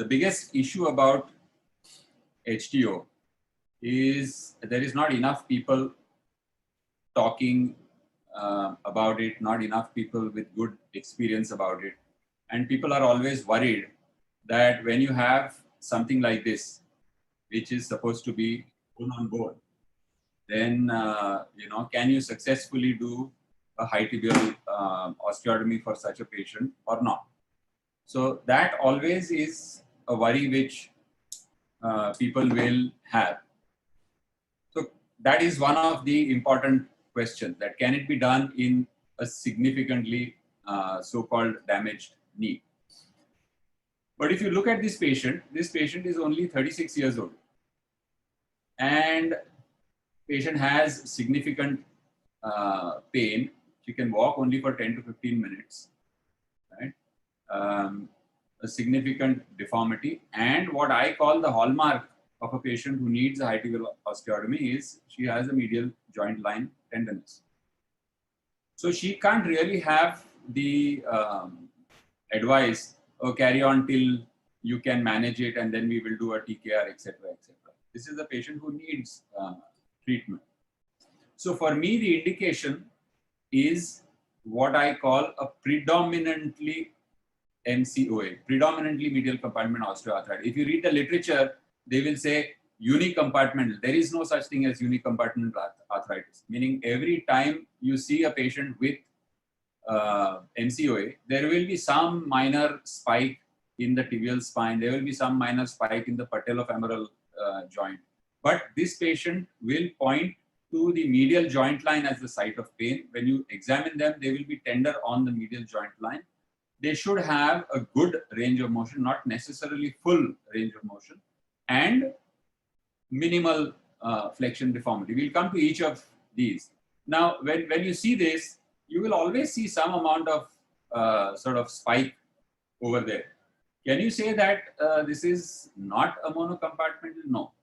the biggest issue about HTO is there is not enough people talking about it, not enough people with good experience about it. And people are always worried that when you have something like this, which is supposed to be bone on bone, then, can you successfully do a high tibial osteotomy for such a patient or not? So that always is a worry which people will have. So that is one of the important questions, that can it be done in a significantly so-called damaged knee? But if you look at this patient is only 36 years old, and patient has significant pain. She can walk only for 10 to 15 minutes, right? A significant deformity, and what I call the hallmark of a patient who needs a high tibial osteotomy is she has a medial joint line tenderness. So she can't really have the advice, oh, carry on till you can manage it and then we will do a TKR, etc., etc. This is a patient who needs treatment. So for me, the indication is what I call a predominantly MCOA, predominantly medial compartment osteoarthritis. If you read the literature, they will say unicompartmental. There is no such thing as unicompartmental arthritis, meaning every time you see a patient with MCOA, there will be some minor spike in the tibial spine, there will be some minor spike in the patellofemoral joint. But this patient will point to the medial joint line as the site of pain. When you examine them, they will be tender on the medial joint line. They should have a good range of motion, not necessarily full range of motion, and minimal flexion deformity. We'll come to each of these. Now, when you see this, you will always see some amount of sort of spike over there. Can you say that this is not a monocompartmental? No.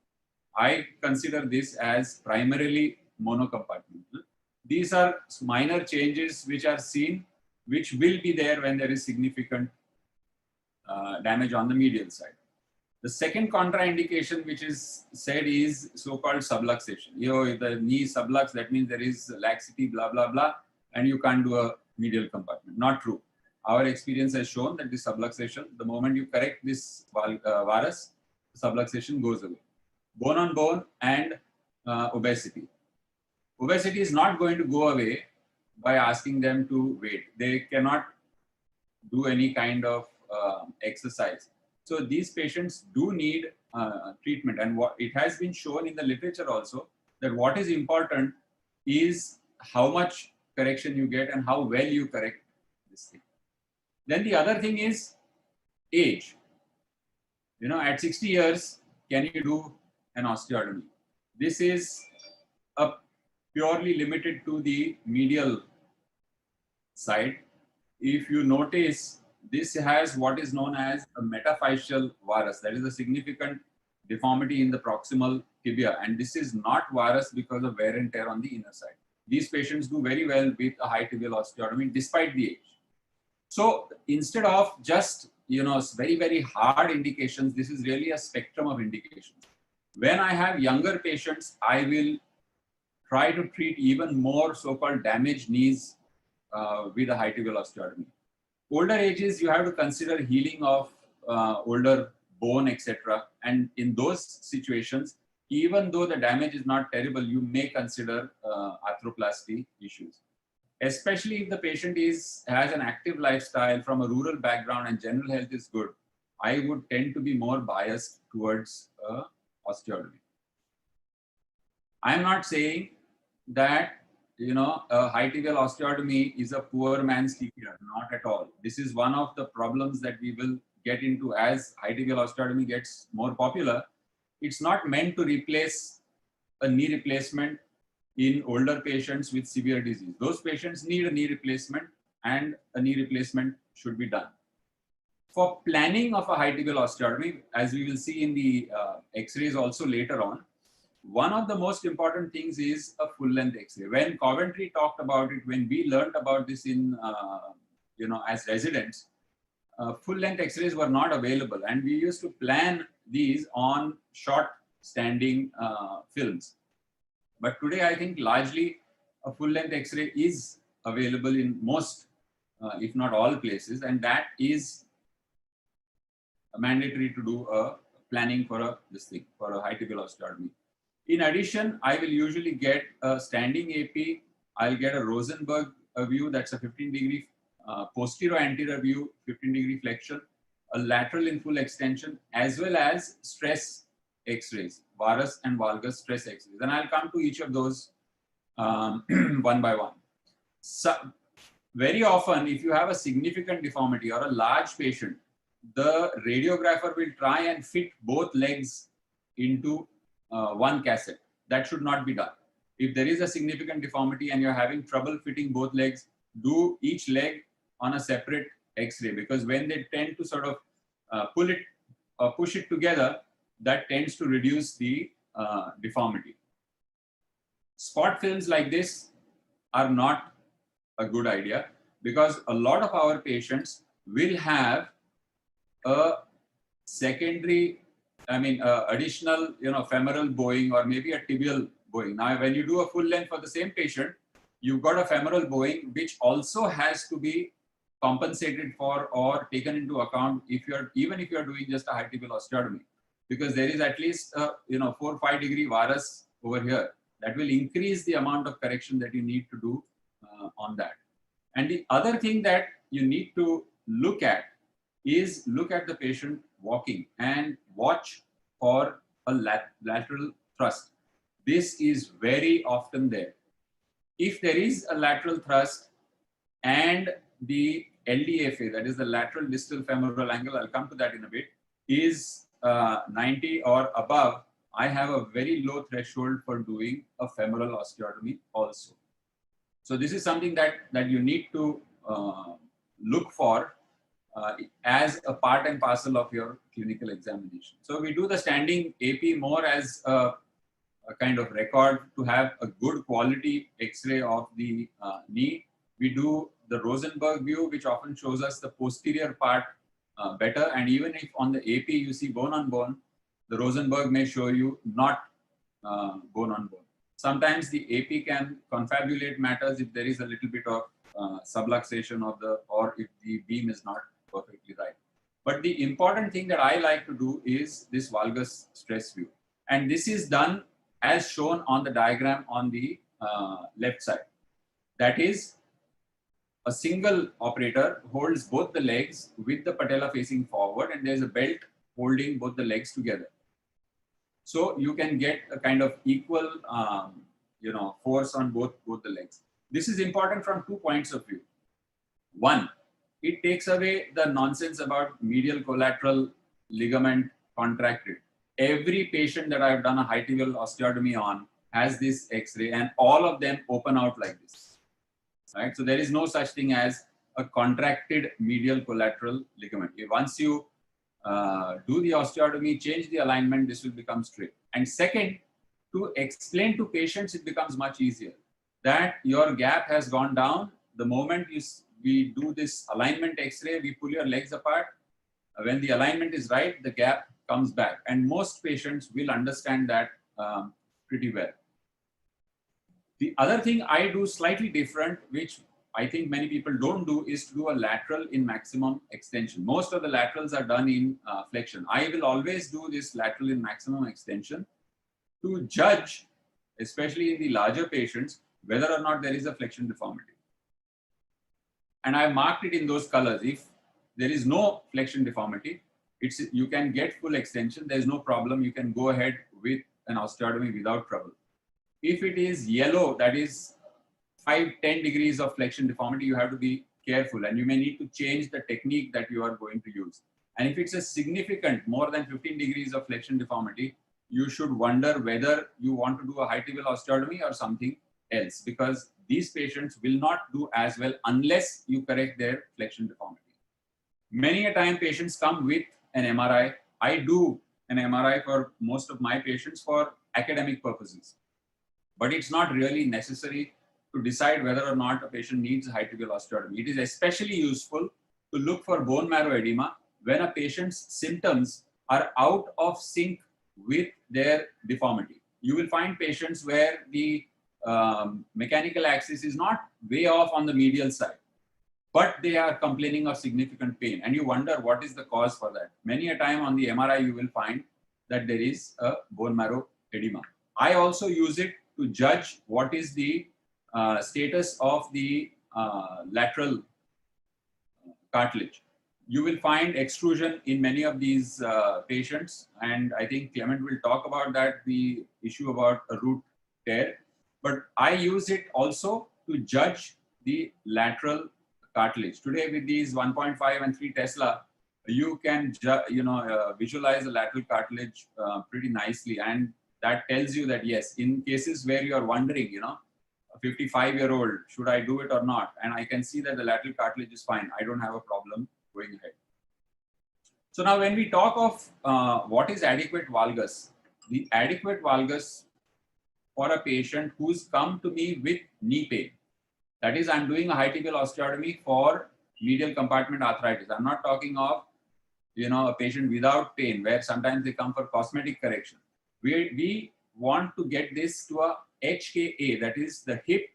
I consider this as primarily monocompartmental. These are minor changes which are seen, which will be there when there is significant damage on the medial side. The second contraindication which is said is so-called subluxation. If the knee sublux, that means there is laxity, blah, blah, blah, and you can't do a medial compartment. Not true. Our experience has shown that this subluxation, the moment you correct this varus, subluxation goes away. Bone on bone and obesity. Obesity is not going to go away by asking them to wait. They cannot do any kind of exercise. So these patients do need treatment, and what it has been shown in the literature also that what is important is how much correction you get and how well you correct this thing. Then the other thing is age. At 60 years, can you do an osteotomy? This is purely limited to the medial side. If you notice, this has what is known as a metaphyseal varus. That is a significant deformity in the proximal tibia. And this is not varus because of wear and tear on the inner side. These patients do very well with a high tibial osteotomy despite the age. So instead of just, very, very hard indications, this is really a spectrum of indications. When I have younger patients, I will try to treat even more so-called damaged knees with a high tibial osteotomy. Older ages, you have to consider healing of older bone, etc. And in those situations, even though the damage is not terrible, you may consider arthroplasty issues. Especially if the patient has an active lifestyle from a rural background and general health is good, I would tend to be more biased towards osteotomy. I'm not saying that a high tibial osteotomy is a poor man's TKR, not at all. This is one of the problems that we will get into as high tibial osteotomy gets more popular. It's not meant to replace a knee replacement in older patients with severe disease. Those patients need a knee replacement, and a knee replacement should be done. For planning of a high tibial osteotomy, as we will see in the X-rays also later on, one of the most important things is a full length X-ray. When Coventry talked about it, when we learned about this in, as residents, full length x-rays were not available, and we used to plan these on short standing films. But today I think largely a full length x-ray is available in most, if not all places, and that is mandatory to do a planning for a high tibial osteotomy. In addition, I will usually get a standing AP. I'll get a Rosenberg view, that's a 15-degree posterior anterior view, 15-degree flexion, a lateral in full extension, as well as stress X-rays, varus and valgus stress X-rays. And I'll come to each of those one by one. So, very often, if you have a significant deformity or a large patient, the radiographer will try and fit both legs into one cassette. That should not be done. If there is a significant deformity and you're having trouble fitting both legs, do each leg on a separate X-ray, because when they tend to sort of pull it or push it together, that tends to reduce the deformity. Spot films like this are not a good idea, because a lot of our patients will have a secondary, additional, femoral bowing or maybe a tibial bowing. Now, when you do a full length for the same patient, you've got a femoral bowing, which also has to be compensated for or taken into account even if you're doing just a high tibial osteotomy, because there is at least 4 or 5 degree varus over here that will increase the amount of correction that you need to do on that. And the other thing that you need to look at is look at the patient walking and watch for a lateral thrust. This is very often there. If there is a lateral thrust and the LDFA, that is the lateral distal femoral angle, I'll come to that in a bit, is 90 or above, I have a very low threshold for doing a femoral osteotomy also. So this is something that you need to look for as a part and parcel of your clinical examination. So we do the standing AP more as a kind of record to have a good quality X-ray of the knee. We do the Rosenberg view, which often shows us the posterior part better. And even if on the AP you see bone on bone, the Rosenberg may show you not bone on bone. Sometimes the AP can confabulate matters if there is a little bit of subluxation of or if the beam is not perfectly right. But the important thing that I like to do is this valgus stress view. And this is done as shown on the diagram on the left side. That is, a single operator holds both the legs with the patella facing forward, and there's a belt holding both the legs together. So you can get a kind of equal force on both the legs. This is important from 2 points of view. One, it takes away the nonsense about medial collateral ligament contracted. Every patient that I've done a high tibial osteotomy on has this X-ray, and all of them open out like this. Right? So there is no such thing as a contracted medial collateral ligament. Once you do the osteotomy, change the alignment, this will become straight. And second, to explain to patients, it becomes much easier that your gap has gone down. The moment we do this alignment X-ray, we pull your legs apart. When the alignment is right, the gap comes back. And most patients will understand that pretty well. The other thing I do slightly different, which I think many people don't do, is to do a lateral in maximum extension. Most of the laterals are done in flexion. I will always do this lateral in maximum extension to judge, especially in the larger patients, whether or not there is a flexion deformity. And I marked it in those colors. If there is no flexion deformity, you can get full extension. There's no problem. You can go ahead with an osteotomy without trouble. If it is yellow, that is 5-10 degrees of flexion deformity, you have to be careful, and you may need to change the technique that you are going to use. And if it's a significant, more than 15 degrees of flexion deformity, you should wonder whether you want to do a high tibial osteotomy or something else, because these patients will not do as well unless you correct their flexion deformity. Many a time patients come with an MRI. I do an MRI for most of my patients for academic purposes. But it's not really necessary to decide whether or not a patient needs a high tibial osteotomy. It is especially useful to look for bone marrow edema when a patient's symptoms are out of sync with their deformity. You will find patients where the mechanical axis is not way off on the medial side, but they are complaining of significant pain, and you wonder what is the cause for that. Many a time on the MRI, you will find that there is a bone marrow edema. I also use it to judge what is the status of the lateral cartilage. You will find extrusion in many of these patients, and I think Clement will talk about that, the issue about a root tear. But I use it also to judge the lateral cartilage. Today, with these 1.5 and 3 Tesla, you can visualize the lateral cartilage pretty nicely, and that tells you that yes, in cases where you are wondering, a 55-year-old, should I do it or not? And I can see that the lateral cartilage is fine. I don't have a problem going ahead. So now when we talk of what is adequate valgus, the adequate valgus for a patient who's come to me with knee pain, that is, I'm doing a high tibial osteotomy for medial compartment arthritis. I'm not talking of, a patient without pain where sometimes they come for cosmetic correction. We want to get this to a HKA, that is the hip,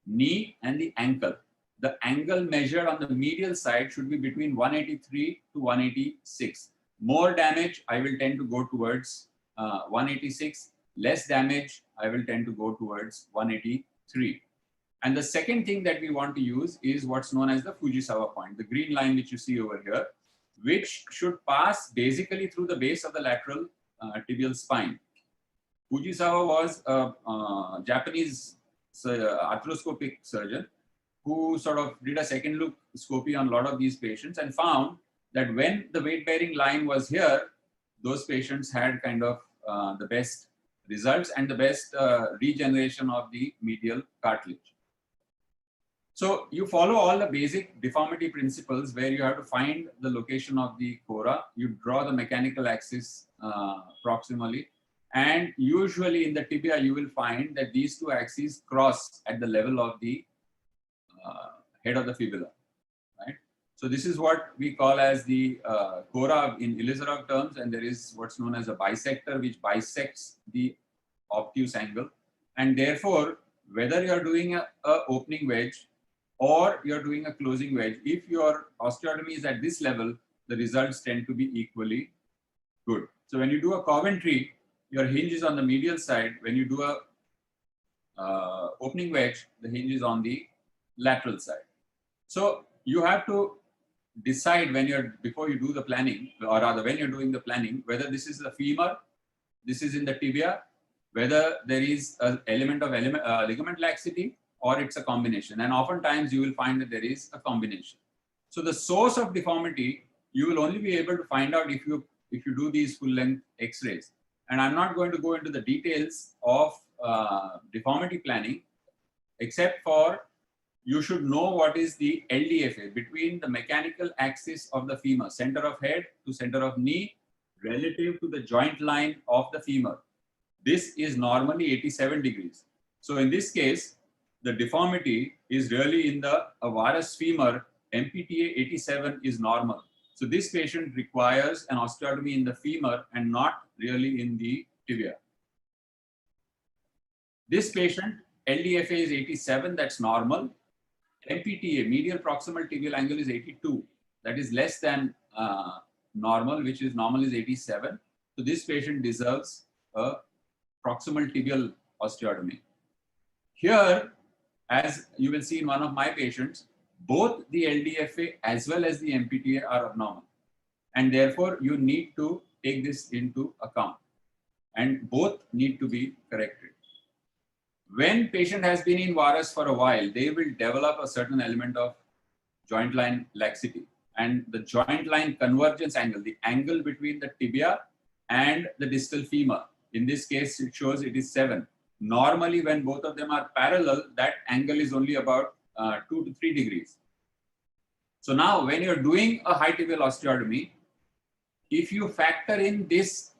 knee, and the ankle. The angle measured on the medial side should be between 183 to 186. More damage, I will tend to go towards 186. Less damage, I will tend to go towards 183. And the second thing that we want to use is what's known as the Fujisawa point, the green line which you see over here, which should pass basically through the base of the lateral tibial spine. Fujisawa was a Japanese arthroscopic surgeon who sort of did a second look scopy on a lot of these patients and found that when the weight bearing line was here, those patients had kind of the best results and the best regeneration of the medial cartilage. So you follow all the basic deformity principles where you have to find the location of the cora, you draw the mechanical axis proximally, and usually in the tibia you will find that these two axes cross at the level of the head of the fibula, right? So this is what we call as the cora in Ilizarov terms, and there is what's known as a bisector which bisects the obtuse angle, and therefore whether you are doing a opening wedge or you are doing a closing wedge, if your osteotomy is at this level, the results tend to be equally good. So when you do a Coventry, your hinge is on the medial side. When you do a opening wedge, the hinge is on the lateral side. So you have to decide before you do the planning, or rather when you're doing the planning, whether this is the femur, this is in the tibia, whether there is an element of ligament laxity, or it's a combination. And oftentimes you will find that there is a combination. So the source of deformity, you will only be able to find out if you do these full length X-rays. And I'm not going to go into the details of deformity planning, except for you should know what is the LDFA between the mechanical axis of the femur, center of head to center of knee, relative to the joint line of the femur. This is normally 87 degrees. So in this case, the deformity is really in the varus femur, MPTA 87 is normal. So this patient requires an osteotomy in the femur and not really in the tibia. This patient, LDFA is 87, that's normal. MPTA, medial proximal tibial angle, is 82. That is less than normal, which is normal is 87. So this patient deserves a proximal tibial osteotomy. Here, as you will see in one of my patients, both the LDFA as well as the MPTA are abnormal. And therefore, you need to take this into account. And both need to be corrected. When patient has been in varus for a while, they will develop a certain element of joint line laxity. And the joint line convergence angle, the angle between the tibia and the distal femur, in this case, it shows it is 7. Normally, when both of them are parallel, that angle is only about 2 to 3 degrees. So now, when you're doing a high tibial osteotomy, if you factor in this,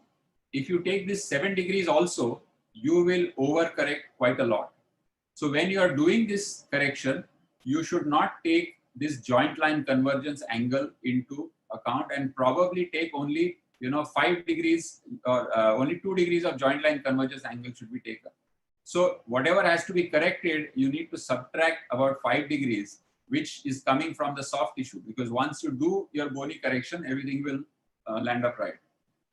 if you take this 7 degrees also, you will overcorrect quite a lot. So when you are doing this correction, you should not take this joint line convergence angle into account and probably take only 5 degrees or only 2 degrees of joint line convergence angle should be taken. So whatever has to be corrected, you need to subtract about 5 degrees, which is coming from the soft tissue, because once you do your bony correction, everything will land up right.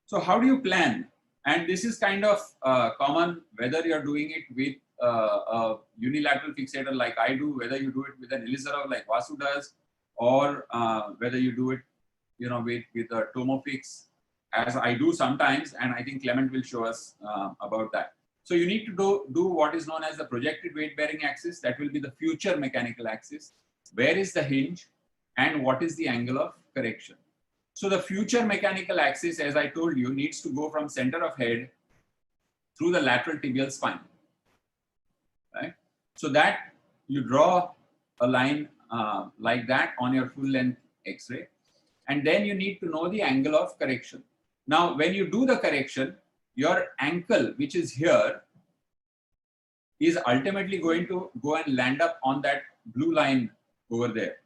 So how do you plan? And this is kind of common whether you're doing it with a unilateral fixator like I do, whether you do it with an Elizarov like Vasu does, or whether you do it with a Tomofix as I do sometimes, and I think Clement will show us about that. So you need to do what is known as the projected weight bearing axis. That will be the future mechanical axis. Where is the hinge and what is the angle of correction? So the future mechanical axis, as I told you, needs to go from center of head through the lateral tibial spine, right? So that you draw a line like that on your full length X-ray, and then you need to know the angle of correction. Now, when you do the correction, your ankle, which is here, is ultimately going to go and land up on that blue line over there.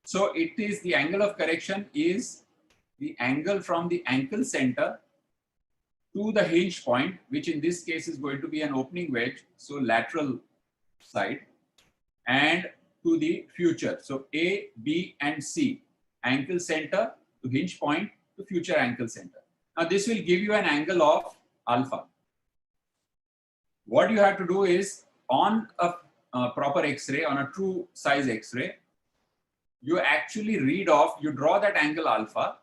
So it is the angle of correction is the angle from the ankle center to the hinge point, which in this case is going to be an opening wedge, so lateral side, and to the future. So A, B, and C, ankle center to hinge point to future ankle center. Now this will give you an angle of alpha. What you have to do is on a proper X-ray, on a true size X-ray, you actually read off, you draw that angle alpha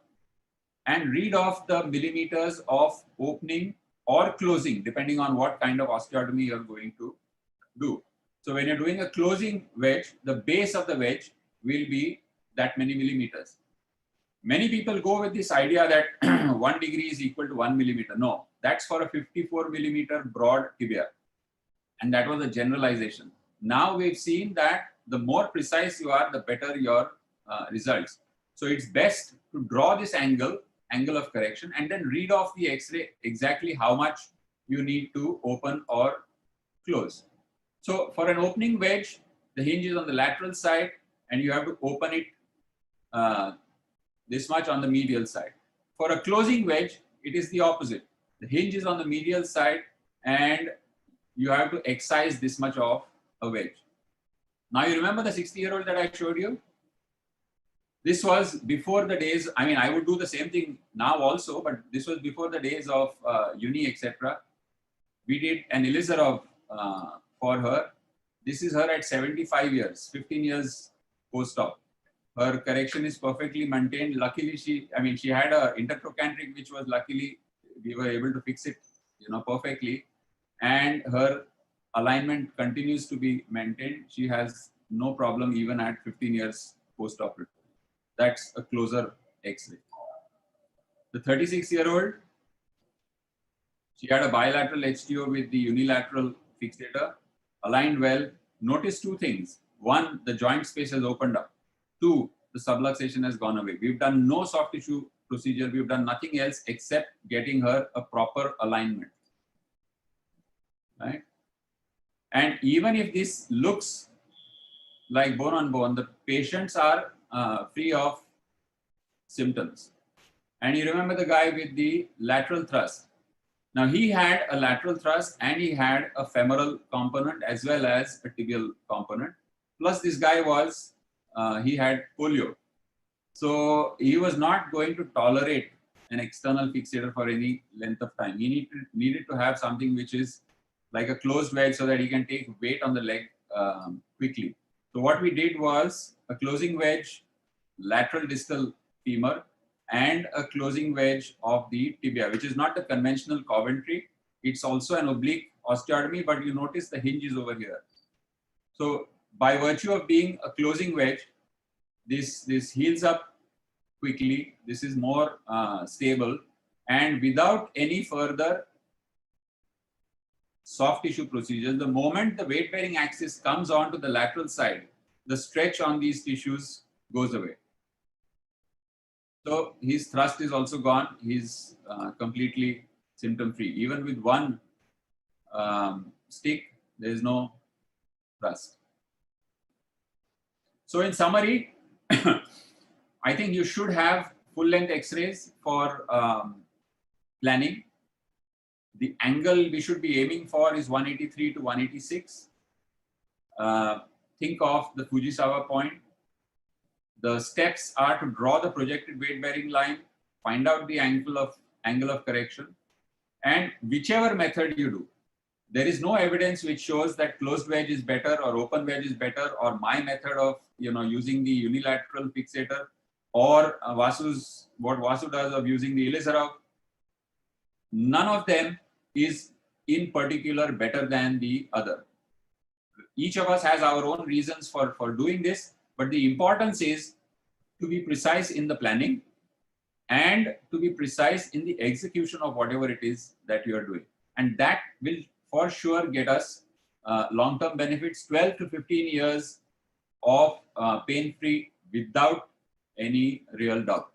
and read off the millimeters of opening or closing, depending on what kind of osteotomy you're going to do. So when you're doing a closing wedge, the base of the wedge will be that many millimeters. Many people go with this idea that 1 degree is equal to 1 millimeter. No, that's for a 54 millimeter broad tibia. And that was a generalization. Now we've seen that the more precise you are, the better your results. So it's best to draw this angle of correction, and then read off the X-ray exactly how much you need to open or close. So for an opening wedge, the hinge is on the lateral side and you have to open it this much on the medial side. For a closing wedge, it is the opposite. The hinge is on the medial side and you have to excise this much of a wedge. Now you remember the 60-year-old that I showed you? This was before the days, I mean, I would do the same thing now also, but this was before the days of uni, etc. We did an Elizarov for her. This is her at 75 years, 15 years post-op. Her correction is perfectly maintained. Luckily, she had a intertrochanteric, which was luckily, we were able to fix it, perfectly. And her alignment continues to be maintained. She has no problem even at 15 years post-operative. That's a closer X-ray. The 36-year-old, she had a bilateral HTO with the unilateral fixator, aligned well. Notice two things. One, the joint space has opened up. Two, the subluxation has gone away. We've done no soft tissue procedure. We've done nothing else except getting her a proper alignment. Right? And even if this looks like bone on bone, the patients are free of symptoms. And you remember the guy with the lateral thrust. Now he had a lateral thrust and he had a femoral component as well as a tibial component. Plus this guy was, he had polio. So he was not going to tolerate an external fixator for any length of time. He needed to have something which is like a closed wedge so that he can take weight on the leg quickly. So what we did was a closing wedge, lateral distal femur, and a closing wedge of the tibia, which is not the conventional Coventry. It's also an oblique osteotomy, but you notice the hinge is over here. So by virtue of being a closing wedge, this heals up quickly. This is more stable, and without any further soft tissue procedures, the moment the weight bearing axis comes onto the lateral side, the stretch on these tissues goes away. So his thrust is also gone. He's completely symptom free. Even with one stick, there is no thrust. So in summary, I think you should have full length X-rays for planning. The angle we should be aiming for is 183 to 186. Think of the Fujisawa point. The steps are to draw the projected weight bearing line, find out the angle of correction, and whichever method you do, there is no evidence which shows that closed wedge is better or open wedge is better, or my method of using the unilateral fixator, or what Vasu does of using the Ilizarov. None of them is in particular better than the other. Each of us has our own reasons for doing this, but the importance is to be precise in the planning and to be precise in the execution of whatever it is that you are doing. And that will for sure get us long-term benefits, 12 to 15 years of pain-free without any real doubt.